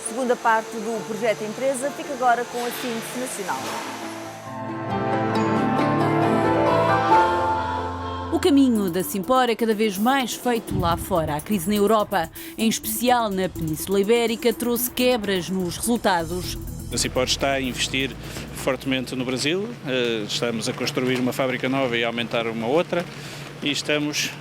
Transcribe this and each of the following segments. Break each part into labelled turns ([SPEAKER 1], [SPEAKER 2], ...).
[SPEAKER 1] segunda parte do Projeto Empresa fica agora com a síntese nacional.
[SPEAKER 2] O caminho da Simpor é cada vez mais feito lá fora. A crise na Europa, em especial na Península Ibérica, trouxe quebras nos resultados.
[SPEAKER 3] A Simpor está a investir fortemente no Brasil, estamos a construir uma fábrica nova e a aumentar uma outra, e estamos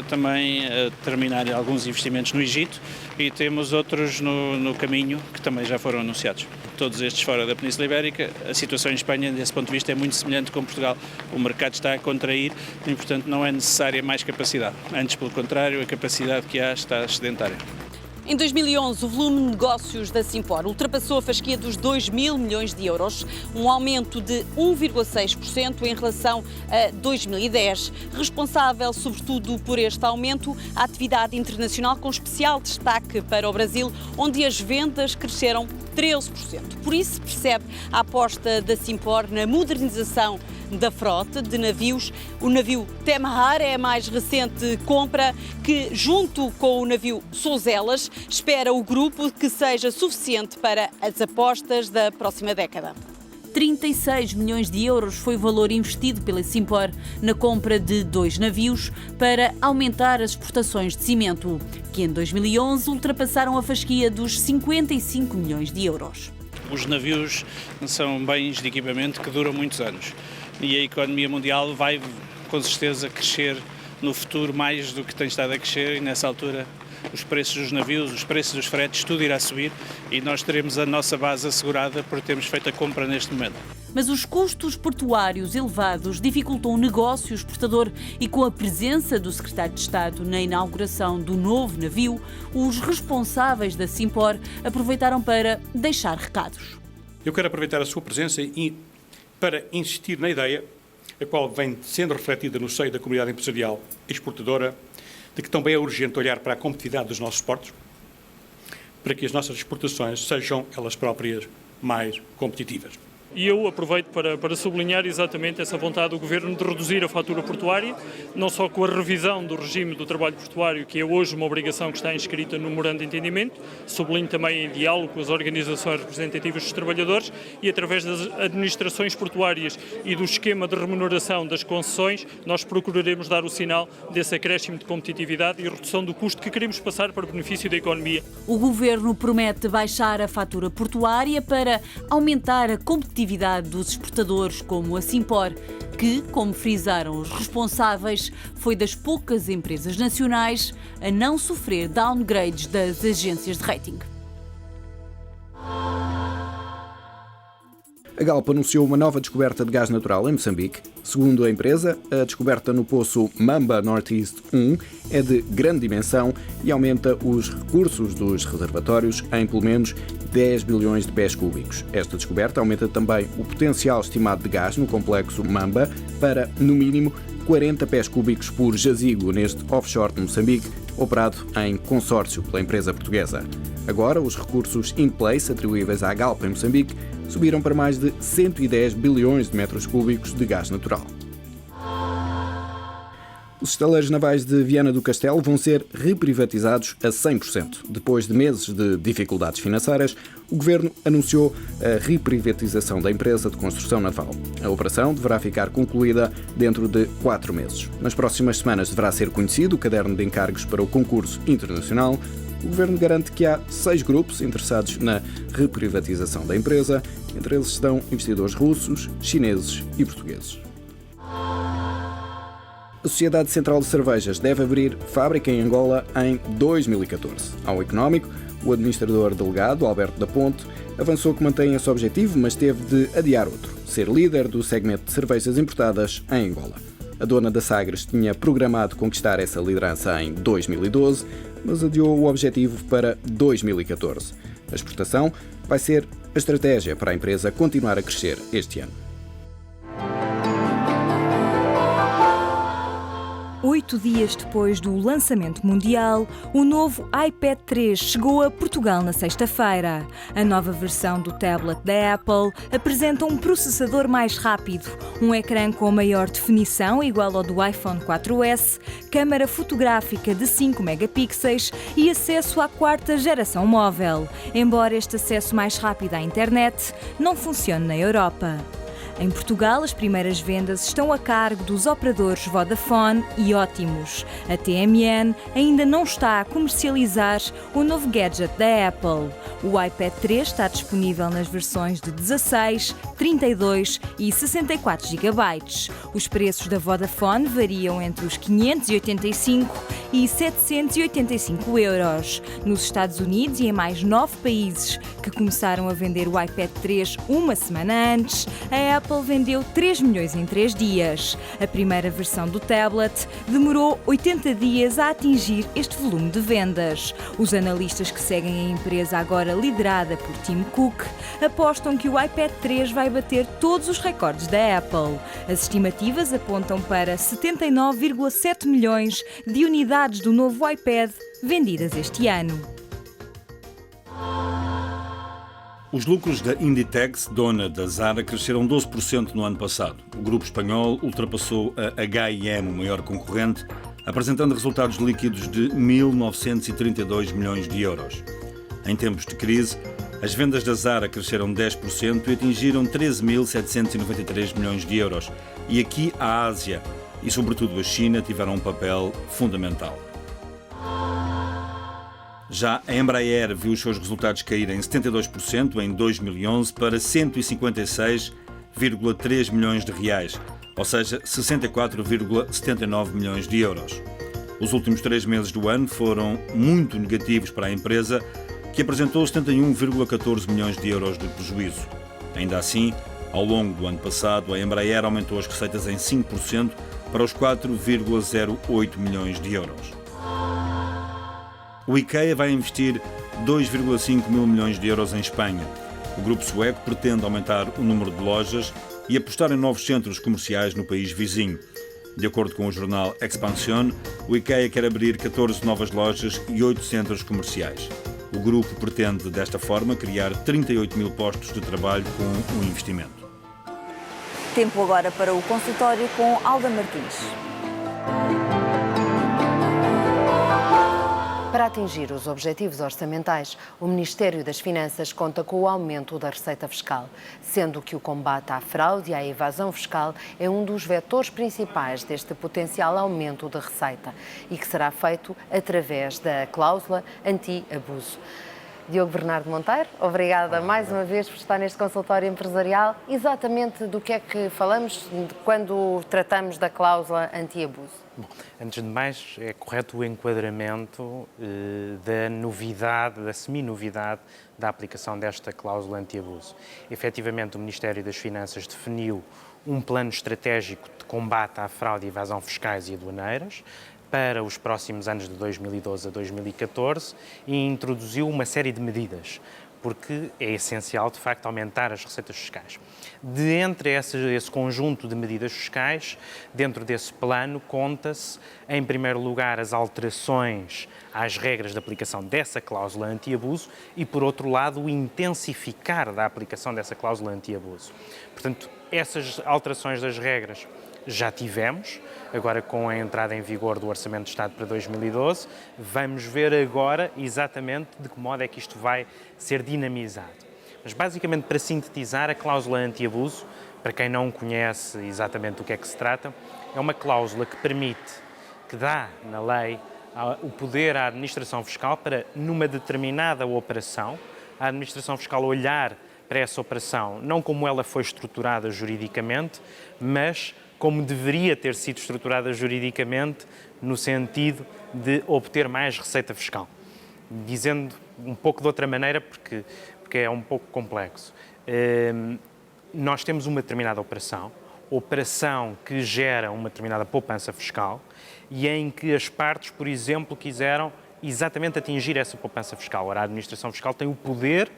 [SPEAKER 3] também a terminar alguns investimentos no Egito e temos outros no caminho que também já foram anunciados. Todos estes fora da Península Ibérica. A situação em Espanha, desse ponto de vista, é muito semelhante com Portugal. O mercado está a contrair e, portanto, não é necessária mais capacidade. Antes, pelo contrário, a capacidade que há está excedentária.
[SPEAKER 2] Em 2011, o volume de negócios da Simpor ultrapassou a fasquia dos 2 mil milhões de euros, um aumento de 1,6% em relação a 2010. Responsável, sobretudo, por este aumento, a atividade internacional, com especial destaque para o Brasil, onde as vendas cresceram 13%. Por isso, percebe a aposta da Simpor na modernização da frota de navios. O navio Temahar é a mais recente compra que, junto com o navio Souzelas, espera o grupo que seja suficiente para as apostas da próxima década. 36 milhões de euros foi o valor investido pela Simpor na compra de 2 navios para aumentar as exportações de cimento, que em 2011 ultrapassaram a fasquia dos 55 milhões de euros.
[SPEAKER 3] Os navios são bens de equipamento que duram muitos anos e a economia mundial vai, com certeza, crescer no futuro mais do que tem estado a crescer, e nessa altura os preços dos navios, os preços dos fretes, tudo irá subir e nós teremos a nossa base assegurada por termos feito a compra neste momento.
[SPEAKER 2] Mas os custos portuários elevados dificultam o negócio exportador e, com a presença do secretário de Estado na inauguração do novo navio, os responsáveis da Simpor aproveitaram para deixar recados.
[SPEAKER 4] Eu quero aproveitar a sua presença para insistir na ideia, a qual vem sendo refletida no seio da comunidade empresarial exportadora, de que também é urgente olhar para a competitividade dos nossos portos, para que as nossas exportações sejam elas próprias mais competitivas.
[SPEAKER 5] E eu aproveito para sublinhar exatamente essa vontade do Governo de reduzir a fatura portuária, não só com a revisão do regime do trabalho portuário, que é hoje uma obrigação que está inscrita no memorando de entendimento, sublinho também em diálogo com as organizações representativas dos trabalhadores, e através das administrações portuárias e do esquema de remuneração das concessões, nós procuraremos dar o sinal desse acréscimo de competitividade e redução do custo que queremos passar para o benefício da economia.
[SPEAKER 2] O Governo promete baixar a fatura portuária para aumentar a competitividade dos exportadores como a Simpor, que, como frisaram os responsáveis, foi das poucas empresas nacionais a não sofrer downgrades das agências de rating.
[SPEAKER 6] A Galp anunciou uma nova descoberta de gás natural em Moçambique. Segundo a empresa, a descoberta no poço Mamba Northeast 1 é de grande dimensão e aumenta os recursos dos reservatórios em pelo menos 10 bilhões de pés cúbicos. Esta descoberta aumenta também o potencial estimado de gás no complexo Mamba para, no mínimo, 40 pés cúbicos por jazigo neste offshore de Moçambique, operado em consórcio pela empresa portuguesa. Agora, os recursos in place atribuíveis à Galp em Moçambique subiram para mais de 110 bilhões de metros cúbicos de gás natural. Os estaleiros navais de Viana do Castelo vão ser reprivatizados a 100%. Depois de meses de dificuldades financeiras, o Governo anunciou a reprivatização da empresa de construção naval. A operação deverá ficar concluída dentro de 4 meses. Nas próximas semanas deverá ser conhecido o caderno de encargos para o concurso internacional. O Governo garante que há 6 grupos interessados na reprivatização da empresa. Entre eles estão investidores russos, chineses e portugueses. A Sociedade Central de Cervejas deve abrir fábrica em Angola em 2014. Ao Económico, o administrador delegado, Alberto da Ponte, avançou que mantém esse objetivo, mas teve de adiar outro: ser líder do segmento de cervejas importadas em Angola. A dona da Sagres tinha programado conquistar essa liderança em 2012, mas adiou o objetivo para 2014. A exportação vai ser a estratégia para a empresa continuar a crescer este ano.
[SPEAKER 1] 8
[SPEAKER 7] 8 dias depois do lançamento mundial, o novo iPad 3 chegou a Portugal na sexta-feira. A nova versão do tablet da Apple apresenta um processador mais rápido, um ecrã com maior definição igual ao do iPhone 4S, câmara fotográfica de 5 megapixels e acesso à quarta geração móvel, embora este acesso mais rápido à internet não funcione na Europa. Em Portugal, as primeiras vendas estão a cargo dos operadores Vodafone e Ótimos. A TMN ainda não está a comercializar o novo gadget da Apple. O iPad 3 está disponível nas versões de 16, 32 e 64 GB. Os preços da Vodafone variam entre os 585 e 785 euros. Nos Estados Unidos e em mais 9 países que começaram a vender o iPad 3 uma semana antes, a Apple vendeu 3 milhões em 3 dias. A primeira versão do tablet demorou 80 dias a atingir este volume de vendas. Os analistas que seguem a empresa, agora liderada por Tim Cook, apostam que o iPad 3 vai bater todos os recordes da Apple. As estimativas apontam para 79,7 milhões de unidades do novo iPad vendidas este ano.
[SPEAKER 8] Os lucros da Inditex, dona da Zara, cresceram 12% no ano passado. O grupo espanhol ultrapassou a H&M, o maior concorrente, apresentando resultados líquidos de 1.932 milhões de euros. Em tempos de crise, as vendas da Zara cresceram 10% e atingiram 13.793 milhões de euros. E aqui a Ásia e, sobretudo, a China tiveram um papel fundamental. Já a Embraer viu os seus resultados caírem 72% em 2011 para 156,3 milhões de reais, ou seja, 64,79 milhões de euros. Os últimos 3 meses do ano foram muito negativos para a empresa, que apresentou 71,14 milhões de euros de prejuízo. Ainda assim, ao longo do ano passado, a Embraer aumentou as receitas em 5% para os 4,08 milhões de euros. O IKEA vai investir 2,5 mil milhões de euros em Espanha. O grupo sueco pretende aumentar o número de lojas e apostar em novos centros comerciais no país vizinho. De acordo com o jornal Expansión, o IKEA quer abrir 14 novas lojas e 8 centros comerciais. O grupo pretende, desta forma, criar 38 mil postos de trabalho com o investimento.
[SPEAKER 1] Tempo agora para o consultório com Alda Martins.
[SPEAKER 9] Para atingir os objetivos orçamentais, o Ministério das Finanças conta com o aumento da receita fiscal, sendo que o combate à fraude e à evasão fiscal é um dos vetores principais deste potencial aumento de receita e que será feito através da cláusula anti-abuso. Diogo Bernardo Monteiro, obrigada mais uma vez por estar neste consultório empresarial. Exatamente do que é que falamos quando tratamos da cláusula anti-abuso?
[SPEAKER 10] Bom, antes de mais, é correto o enquadramento da novidade, da semi-novidade da aplicação desta cláusula anti-abuso. Efetivamente, o Ministério das Finanças definiu um plano estratégico de combate à fraude e evasão fiscais e aduaneiras para os próximos anos de 2012 a 2014 e introduziu uma série de medidas, porque é essencial, de facto, aumentar as receitas fiscais. De entre esse conjunto de medidas fiscais, dentro desse plano, conta-se, em primeiro lugar, as alterações às regras de aplicação dessa cláusula anti-abuso e, por outro lado, o intensificar da aplicação dessa cláusula anti-abuso. Portanto, essas alterações das regras já tivemos, agora com a entrada em vigor do Orçamento de Estado para 2012, vamos ver agora exatamente de que modo é que isto vai ser dinamizado. Mas basicamente, para sintetizar, a cláusula anti-abuso, para quem não conhece exatamente do que é que se trata, é uma cláusula que permite, que dá na lei o poder à administração fiscal para, numa determinada operação, a administração fiscal olhar para essa operação não como ela foi estruturada juridicamente, mas como deveria ter sido estruturada juridicamente no sentido de obter mais receita fiscal. Dizendo um pouco de outra maneira, porque é um pouco complexo. Nós temos uma determinada operação que gera uma determinada poupança fiscal e em que as partes, por exemplo, quiseram exatamente atingir essa poupança fiscal. Ora, a administração fiscal tem o poder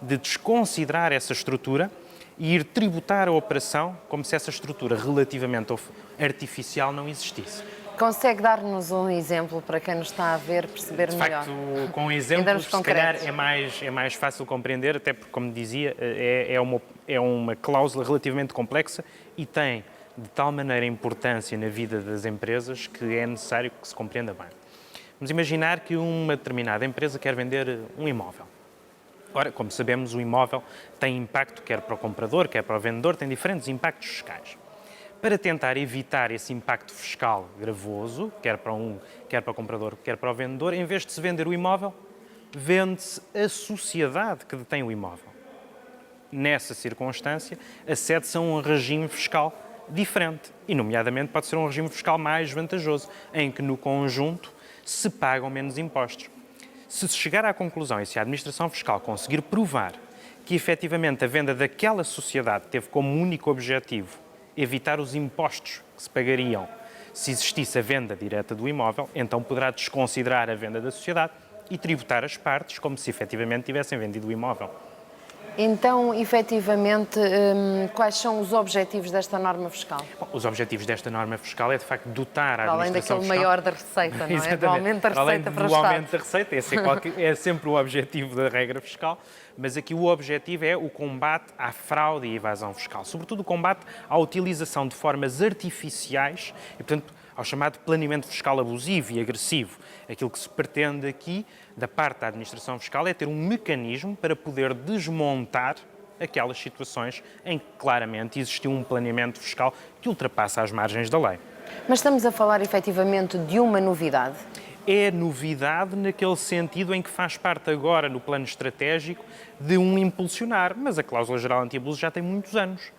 [SPEAKER 10] de desconsiderar essa estrutura e ir tributar a operação como se essa estrutura relativamente artificial não existisse.
[SPEAKER 9] Consegue dar-nos um exemplo para quem nos está a ver perceber
[SPEAKER 10] De
[SPEAKER 9] melhor?
[SPEAKER 10] facto, com
[SPEAKER 9] Em
[SPEAKER 10] exemplos,
[SPEAKER 9] termos
[SPEAKER 10] se calhar
[SPEAKER 9] concretos.
[SPEAKER 10] é mais fácil compreender, até porque, como dizia, é uma cláusula relativamente complexa e tem de tal maneira importância na vida das empresas que é necessário que se compreenda bem. Vamos imaginar que uma determinada empresa quer vender um imóvel. Ora, como sabemos, o imóvel tem impacto quer para o comprador, quer para o vendedor, tem diferentes impactos fiscais. Para tentar evitar esse impacto fiscal gravoso, quer para o comprador, quer para o vendedor, em vez de se vender o imóvel, vende-se a sociedade que detém o imóvel. Nessa circunstância, acede-se a um regime fiscal diferente e, nomeadamente, pode ser um regime fiscal mais vantajoso, em que, no conjunto, se pagam menos impostos. Se se chegar à conclusão e se a administração fiscal conseguir provar que, efetivamente, a venda daquela sociedade teve como único objetivo evitar os impostos que se pagariam se existisse a venda direta do imóvel, então poderá desconsiderar a venda da sociedade e tributar as partes como se efetivamente tivessem vendido o imóvel.
[SPEAKER 9] Então, efetivamente, quais são os objetivos desta norma fiscal?
[SPEAKER 10] Bom, os objetivos desta norma fiscal é, de facto, dotar a
[SPEAKER 9] Além
[SPEAKER 10] administração
[SPEAKER 9] daquele
[SPEAKER 10] fiscal...
[SPEAKER 9] maior da receita, não é?
[SPEAKER 10] Exatamente.
[SPEAKER 9] Do aumento da
[SPEAKER 10] Além
[SPEAKER 9] receita para o
[SPEAKER 10] do
[SPEAKER 9] Estado.
[SPEAKER 10] aumento da receita, esse é sempre o objetivo da regra fiscal, mas aqui o objetivo é o combate à fraude e evasão fiscal, sobretudo o combate à utilização de formas artificiais e, portanto, ao chamado planeamento fiscal abusivo e agressivo. Aquilo que se pretende aqui, da parte da administração fiscal, é ter um mecanismo para poder desmontar aquelas situações em que claramente existiu um planeamento fiscal que ultrapassa as margens da lei.
[SPEAKER 9] Mas estamos a falar efetivamente de uma novidade?
[SPEAKER 10] É novidade naquele sentido em que faz parte agora no plano estratégico de um impulsionar, mas a cláusula geral anti-abuso já tem muitos anos.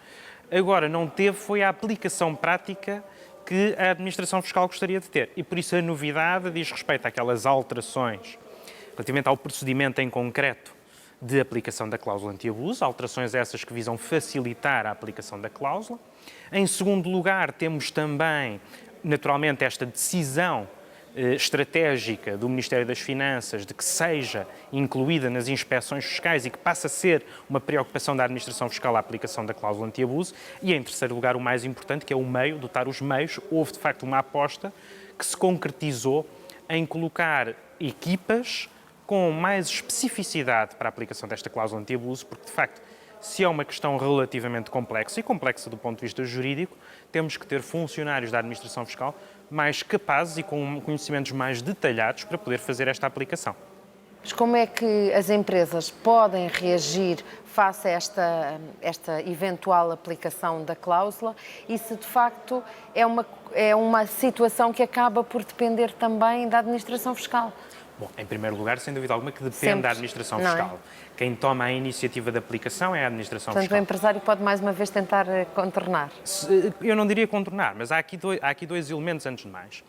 [SPEAKER 10] Agora, não teve foi a aplicação prática que a administração fiscal gostaria de ter. E por isso a novidade diz respeito àquelas alterações relativamente ao procedimento em concreto de aplicação da cláusula anti-abuso, alterações essas que visam facilitar a aplicação da cláusula. Em segundo lugar, temos também, naturalmente, esta decisão estratégica do Ministério das Finanças de que seja incluída nas inspeções fiscais e que passe a ser uma preocupação da administração fiscal a aplicação da cláusula anti-abuso. E, em terceiro lugar, o mais importante, que é o meio, dotar os meios. Houve, de facto, uma aposta que se concretizou em colocar equipas com mais especificidade para a aplicação desta cláusula anti-abuso, porque, de facto, se é uma questão relativamente complexa, e complexa do ponto de vista jurídico, temos que ter funcionários da administração fiscal mais capazes e com conhecimentos mais detalhados para poder fazer esta aplicação.
[SPEAKER 9] Mas como é que as empresas podem reagir face a esta eventual aplicação da cláusula e se de facto é uma situação que acaba por depender também da administração fiscal?
[SPEAKER 10] Bom, em primeiro lugar, sem dúvida alguma, que depende
[SPEAKER 9] Sempre,
[SPEAKER 10] da administração
[SPEAKER 9] não é?
[SPEAKER 10] fiscal. Quem toma a iniciativa de aplicação é a administração
[SPEAKER 9] Portanto, o
[SPEAKER 10] fiscal.
[SPEAKER 9] empresário pode mais uma vez tentar contornar.
[SPEAKER 10] Eu não diria contornar, mas há aqui dois elementos antes de mais.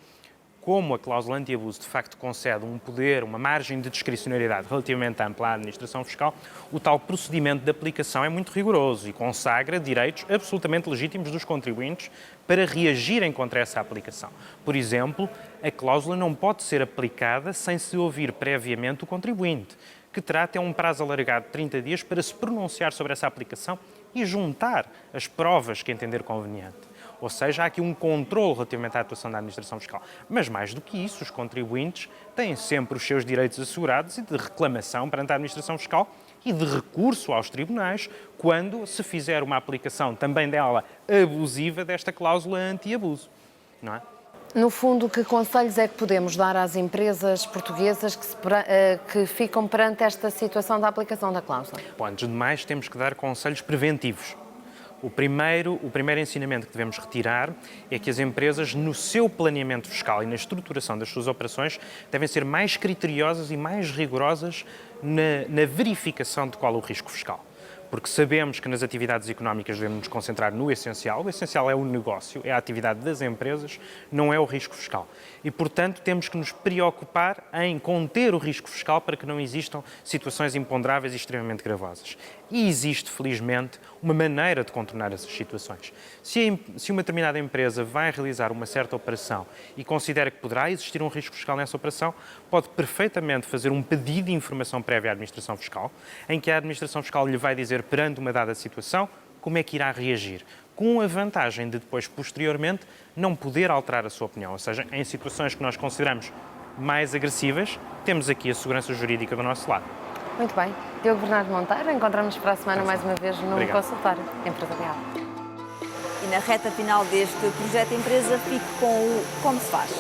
[SPEAKER 10] Como a cláusula anti-abuso de facto concede um poder, uma margem de discricionariedade relativamente ampla à administração fiscal, o tal procedimento de aplicação é muito rigoroso e consagra direitos absolutamente legítimos dos contribuintes para reagirem contra essa aplicação. Por exemplo, a cláusula não pode ser aplicada sem se ouvir previamente o contribuinte, que terá até um prazo alargado de 30 dias para se pronunciar sobre essa aplicação e juntar as provas que entender conveniente. Ou seja, há aqui um controle relativamente à atuação da administração fiscal. Mas mais do que isso, os contribuintes têm sempre os seus direitos assegurados e de reclamação perante a administração fiscal e de recurso aos tribunais quando se fizer uma aplicação também dela abusiva desta cláusula anti-abuso, não é?
[SPEAKER 9] No fundo, que conselhos é que podemos dar às empresas portuguesas que ficam perante esta situação da aplicação da cláusula?
[SPEAKER 10] Bom, antes de mais, temos que dar conselhos preventivos. O primeiro ensinamento que devemos retirar é que as empresas, no seu planeamento fiscal e na estruturação das suas operações, devem ser mais criteriosas e mais rigorosas na verificação de qual é o risco fiscal. Porque sabemos que nas atividades económicas devemos nos concentrar no essencial. O essencial é o negócio, é a atividade das empresas, não é o risco fiscal. E, portanto, temos que nos preocupar em conter o risco fiscal para que não existam situações imponderáveis e extremamente gravosas. E existe, felizmente, uma maneira de contornar essas situações. Se uma determinada empresa vai realizar uma certa operação e considera que poderá existir um risco fiscal nessa operação, pode perfeitamente fazer um pedido de informação prévia à administração fiscal, em que a administração fiscal lhe vai dizer, perante uma dada situação, como é que irá reagir, com a vantagem de depois, posteriormente, não poder alterar a sua opinião. Ou seja, em situações que nós consideramos mais agressivas, temos aqui a segurança jurídica do nosso lado.
[SPEAKER 9] Muito bem. Diogo Bernardo Monteiro, encontramos para a semana mais uma vez no
[SPEAKER 10] Obrigado.
[SPEAKER 9] Consultório Empresarial.
[SPEAKER 1] E na reta final deste projeto empresa, fique com o Como se faz.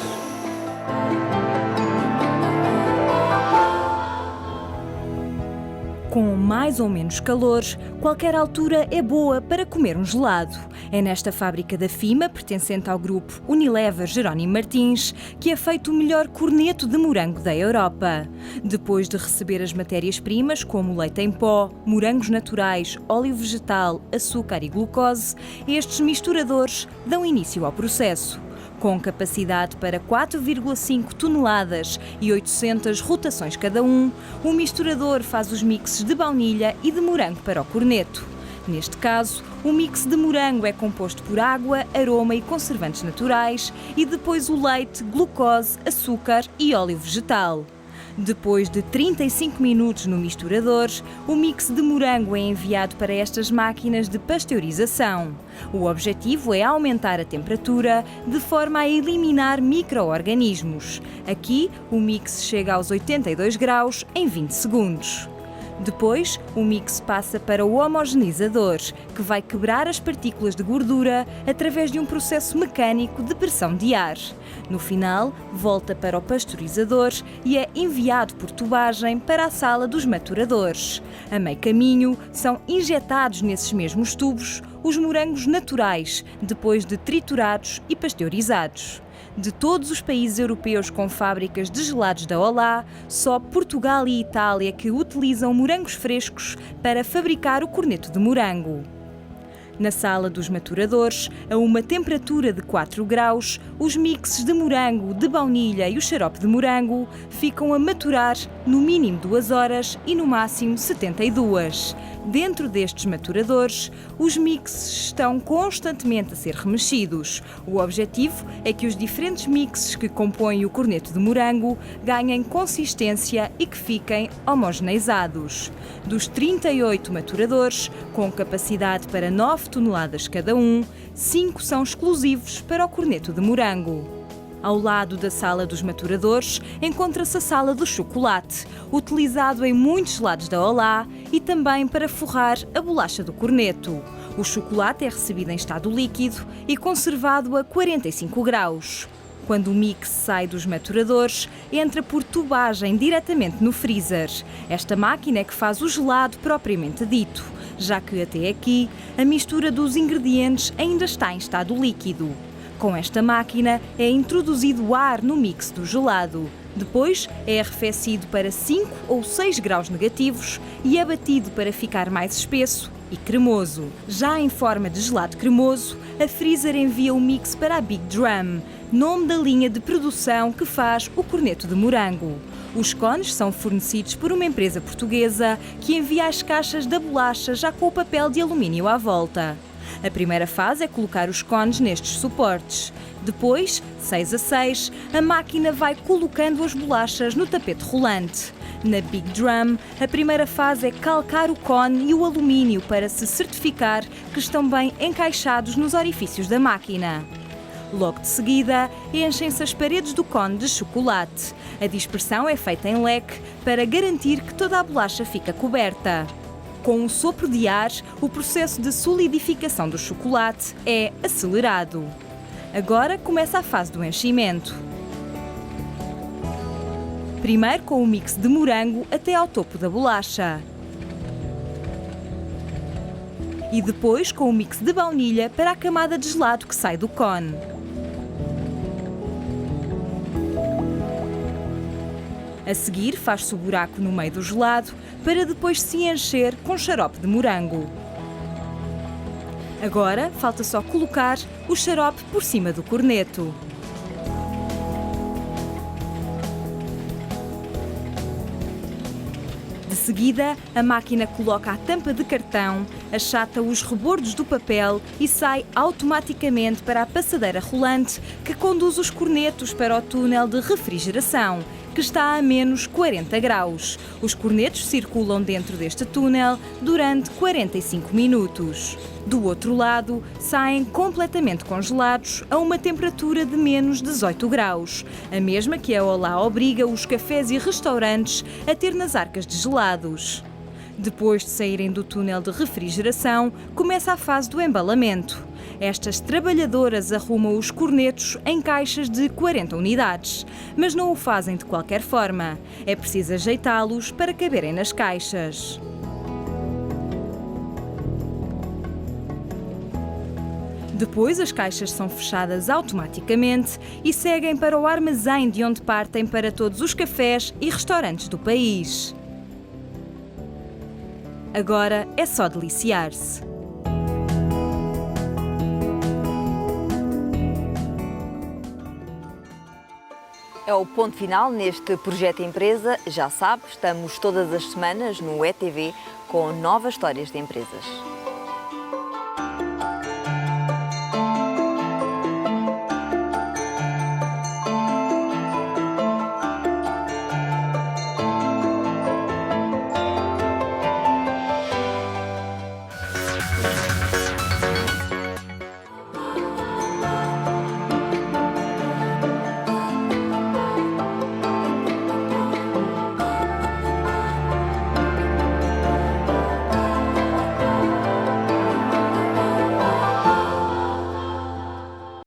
[SPEAKER 7] Com mais ou menos calor, qualquer altura é boa para comer um gelado. É nesta fábrica da FIMA, pertencente ao grupo Unilever Jerónimo Martins, que é feito o melhor corneto de morango da Europa. Depois de receber as matérias-primas, como leite em pó, morangos naturais, óleo vegetal, açúcar e glucose, estes misturadores dão início ao processo. Com capacidade para 4,5 toneladas e 800 rotações cada um, o misturador faz os mixes de baunilha e de morango para o corneto. Neste caso, o mix de morango é composto por água, aroma e conservantes naturais e depois o leite, glucose, açúcar e óleo vegetal. Depois de 35 minutos no misturador, o mix de morango é enviado para estas máquinas de pasteurização. O objetivo é aumentar a temperatura de forma a eliminar micro-organismos. Aqui, o mix chega aos 82 graus em 20 segundos. Depois, o mix passa para o homogeneizador, que vai quebrar as partículas de gordura através de um processo mecânico de pressão de ar. No final, volta para o pasteurizador e é enviado por tubagem para a sala dos maturadores. A meio caminho, são injetados nesses mesmos tubos os morangos naturais, depois de triturados e pasteurizados. De todos os países europeus com fábricas de gelados da Olá, só Portugal e Itália que utilizam morangos frescos para fabricar o corneto de morango. Na sala dos maturadores, a uma temperatura de 4 graus, os mixes de morango, de baunilha e o xarope de morango ficam a maturar no mínimo 2 horas e no máximo 72. Dentro destes maturadores, os mixes estão constantemente a ser remexidos. O objetivo é que os diferentes mixes que compõem o corneto de morango ganhem consistência e que fiquem homogeneizados. Dos 38 maturadores, com capacidade para 9 toneladas cada um, 5 são exclusivos para o corneto de morango. Ao lado da sala dos maturadores encontra-se a sala do chocolate, utilizado em muitos gelados da Olá e também para forrar a bolacha do corneto. O chocolate é recebido em estado líquido e conservado a 45 graus. Quando o mix sai dos maturadores, entra por tubagem diretamente no freezer. Esta máquina é que faz o gelado propriamente dito, já que até aqui a mistura dos ingredientes ainda está em estado líquido. Com esta máquina é introduzido ar no mix do gelado. Depois é arrefecido para 5 ou 6 graus negativos e é batido para ficar mais espesso e cremoso. Já em forma de gelado cremoso, a Freezer envia o mix para a Big Drum, nome da linha de produção que faz o corneto de morango. Os cones são fornecidos por uma empresa portuguesa que envia as caixas da bolacha já com o papel de alumínio à volta. A primeira fase é colocar os cones nestes suportes. Depois, 6 a 6, a máquina vai colocando as bolachas no tapete rolante. Na Big Drum, a primeira fase é calcar o cone e o alumínio para se certificar que estão bem encaixados nos orifícios da máquina. Logo de seguida, enchem-se as paredes do cone de chocolate. A dispersão é feita em leque para garantir que toda a bolacha fica coberta. Com um sopro de ar, o processo de solidificação do chocolate é acelerado. Agora começa a fase do enchimento. Primeiro com o mix de morango até ao topo da bolacha. E depois com o mix de baunilha para a camada de gelado que sai do cone. A seguir, faz-se o buraco no meio do gelado para depois se encher com xarope de morango. Agora, falta só colocar o xarope por cima do corneto. De seguida, a máquina coloca a tampa de cartão, achata os rebordos do papel e sai automaticamente para a passadeira rolante que conduz os cornetos para o túnel de refrigeração, que que está a menos 40 graus. Os cornetos circulam dentro deste túnel durante 45 minutos. Do outro lado, saem completamente congelados a uma temperatura de menos 18 graus, a mesma que a Olá obriga os cafés e restaurantes a ter nas arcas de gelados. Depois de saírem do túnel de refrigeração, começa a fase do embalamento. Estas trabalhadoras arrumam os cornetos em caixas de 40 unidades, mas não o fazem de qualquer forma. É preciso ajeitá-los para caberem nas caixas. Depois, as caixas são fechadas automaticamente e seguem para o armazém de onde partem para todos os cafés e restaurantes do país. Agora é só deliciar-se.
[SPEAKER 1] É o ponto final neste projeto Empresa. Já sabe, estamos todas as semanas no ETV com novas histórias de empresas.